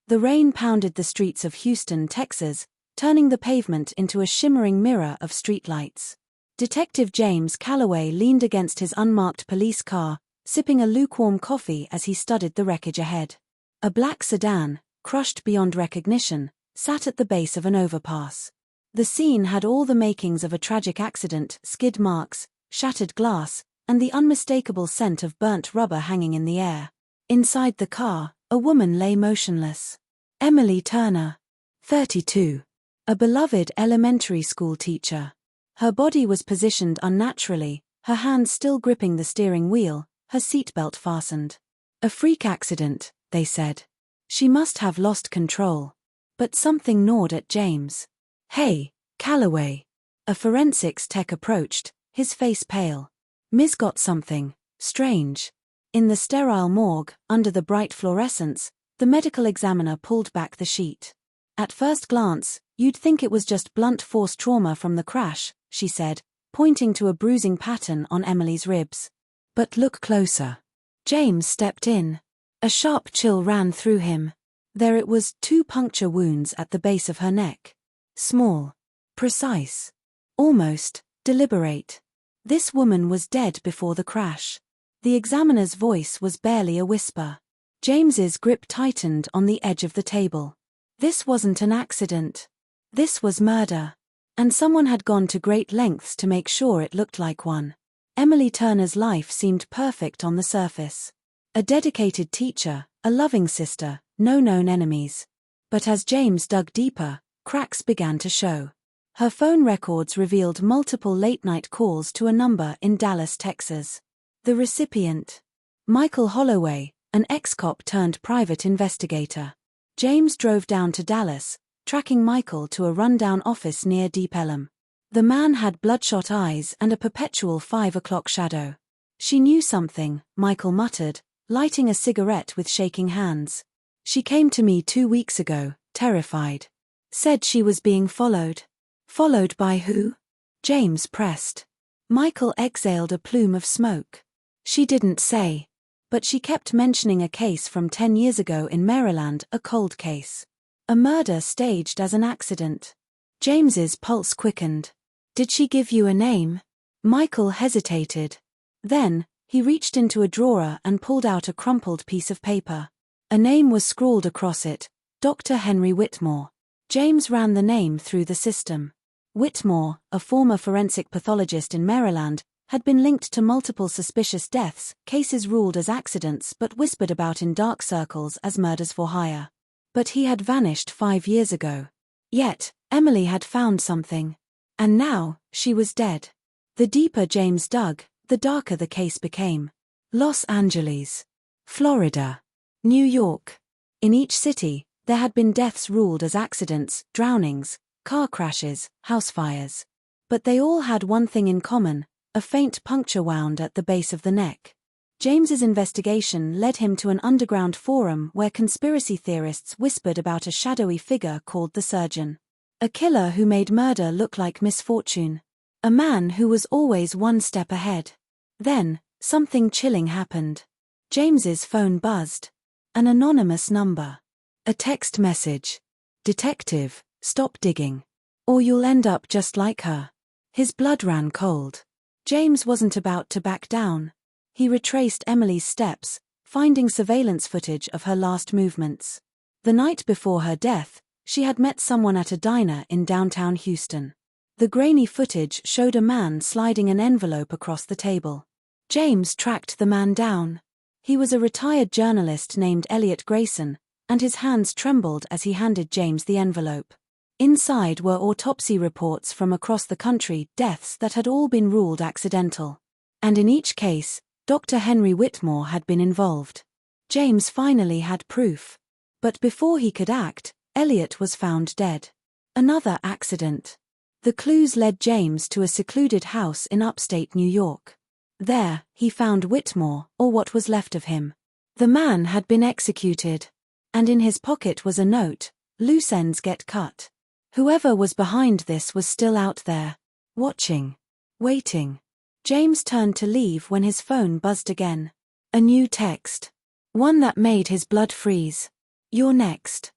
The rain pounded the streets of Houston, Texas, turning the pavement into a shimmering mirror of streetlights. Detective James Calloway leaned against his unmarked police car, sipping a lukewarm coffee as he studied the wreckage ahead. A black sedan, crushed beyond recognition, sat at the base of an overpass. The scene had all the makings of a tragic accident: skid marks, shattered glass, and the unmistakable scent of burnt rubber hanging in the air. Inside the car, a woman lay motionless. Emily Turner, 32. A beloved elementary school teacher. Her body was positioned unnaturally, her hands still gripping the steering wheel, her seatbelt fastened. A freak accident, they said. She must have lost control. But something gnawed at James. "Hey, Calloway." A forensics tech approached, his face pale. "Ms. got something strange." In the sterile morgue, under the bright fluorescence, the medical examiner pulled back the sheet. "At first glance, you'd think it was just blunt force trauma from the crash," she said, pointing to a bruising pattern on Emily's ribs. "But look closer." James stepped in. A sharp chill ran through him. There it was, 2 puncture wounds at the base of her neck. Small. Precise. Almost deliberate. This woman was dead before the crash. The examiner's voice was barely a whisper. James's grip tightened on the edge of the table. This wasn't an accident. This was murder. And someone had gone to great lengths to make sure it looked like one. Emily Turner's life seemed perfect on the surface. A dedicated teacher, a loving sister, no known enemies. But as James dug deeper, cracks began to show. Her phone records revealed multiple late-night calls to a number in Dallas, Texas. The recipient, Michael Holloway, an ex-cop turned private investigator. James drove down to Dallas, tracking Michael to a rundown office near Deep Ellum. The man had bloodshot eyes and a perpetual 5 o'clock shadow. "She knew something," Michael muttered, lighting a cigarette with shaking hands. "She came to me 2 weeks ago, terrified. Said she was being followed." "Followed by who?" James pressed. Michael exhaled a plume of smoke. "She didn't say. But she kept mentioning a case from 10 years ago in Maryland, a cold case. A murder staged as an accident." James's pulse quickened. "Did she give you a name?" Michael hesitated. Then, he reached into a drawer and pulled out a crumpled piece of paper. A name was scrawled across it: Dr. Henry Whitmore. James ran the name through the system. Whitmore, a former forensic pathologist in Maryland, had been linked to multiple suspicious deaths, cases ruled as accidents but whispered about in dark circles as murders for hire. But he had vanished 5 years ago. Yet, Emily had found something. And now, she was dead. The deeper James dug, the darker the case became. Los Angeles, Florida, New York. In each city, there had been deaths ruled as accidents, drownings, car crashes, house fires. But they all had one thing in common: a faint puncture wound at the base of the neck. James's investigation led him to an underground forum where conspiracy theorists whispered about a shadowy figure called the Surgeon. A killer who made murder look like misfortune. A man who was always one step ahead. Then, something chilling happened. James's phone buzzed. An anonymous number. A text message. "Detective, stop digging. Or you'll end up just like her." His blood ran cold. James wasn't about to back down. He retraced Emily's steps, finding surveillance footage of her last movements. The night before her death, she had met someone at a diner in downtown Houston. The grainy footage showed a man sliding an envelope across the table. James tracked the man down. He was a retired journalist named Elliot Grayson, and his hands trembled as he handed James the envelope. Inside were autopsy reports from across the country, deaths that had all been ruled accidental. And in each case, Dr. Henry Whitmore had been involved. James finally had proof. But before he could act, Elliot was found dead. Another accident. The clues led James to a secluded house in upstate New York. There, he found Whitmore, or what was left of him. The man had been executed. And in his pocket was a note: "Loose ends get cut." Whoever was behind this was still out there. Watching. Waiting. James turned to leave when his phone buzzed again. A new text. One that made his blood freeze. "You're next."